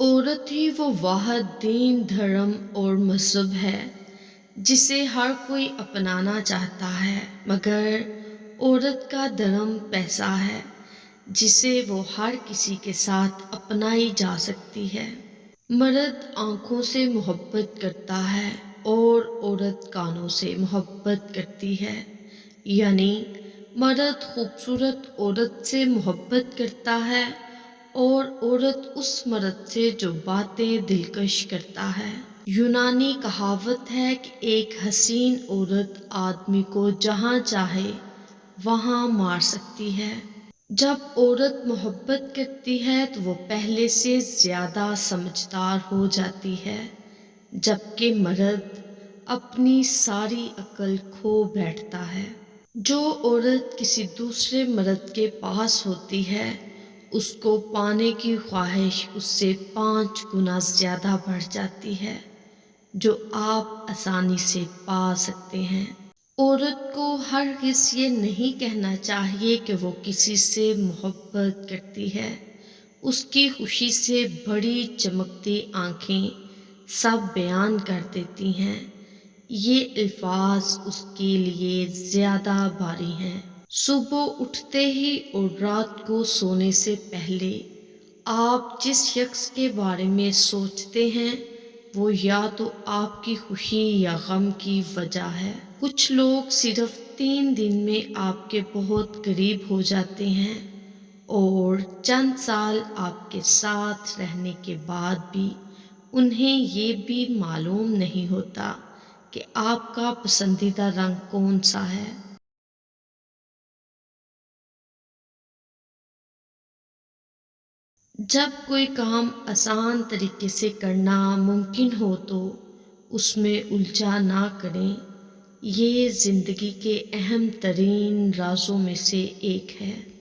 عورت ہی وہ واحد دین، دھرم اور مذہب ہے جسے ہر کوئی اپنانا چاہتا ہے، مگر عورت کا دھرم پیسہ ہے جسے وہ ہر کسی کے ساتھ اپنائی جا سکتی ہے۔ مرد آنکھوں سے محبت کرتا ہے اور عورت کانوں سے محبت کرتی ہے، یعنی مرد خوبصورت عورت سے محبت کرتا ہے اور عورت اس مرد سے جو باتیں دلکش کرتا ہے۔ یونانی کہاوت ہے کہ ایک حسین عورت آدمی کو جہاں چاہے وہاں مار سکتی ہے۔ جب عورت محبت کرتی ہے تو وہ پہلے سے زیادہ سمجھدار ہو جاتی ہے، جبکہ مرد اپنی ساری عقل کھو بیٹھتا ہے۔ جو عورت کسی دوسرے مرد کے پاس ہوتی ہے، اس کو پانے کی خواہش اس سے 5 گنا زیادہ بڑھ جاتی ہے، جو آپ آسانی سے پا سکتے ہیں۔ عورت کو ہرگز یہ نہیں کہنا چاہیے کہ وہ کسی سے محبت کرتی ہے۔ اس کی خوشی سے بڑی چمکتی آنکھیں سب بیان کر دیتی ہیں۔ یہ الفاظ اس کے لیے زیادہ بھاری ہیں۔ صبح اٹھتے ہی اور رات کو سونے سے پہلے آپ جس شخص کے بارے میں سوچتے ہیں وہ یا تو آپ کی خوشی یا غم کی وجہ ہے۔ کچھ لوگ صرف 3 دن میں آپ کے بہت قریب ہو جاتے ہیں اور چند سال آپ کے ساتھ رہنے کے بعد بھی انہیں یہ بھی معلوم نہیں ہوتا کہ آپ کا پسندیدہ رنگ کون سا ہے۔ جب کوئی کام آسان طریقے سے کرنا ممکن ہو تو اس میں الجھا نہ کریں۔ یہ زندگی کے اہم ترین رازوں میں سے ایک ہے۔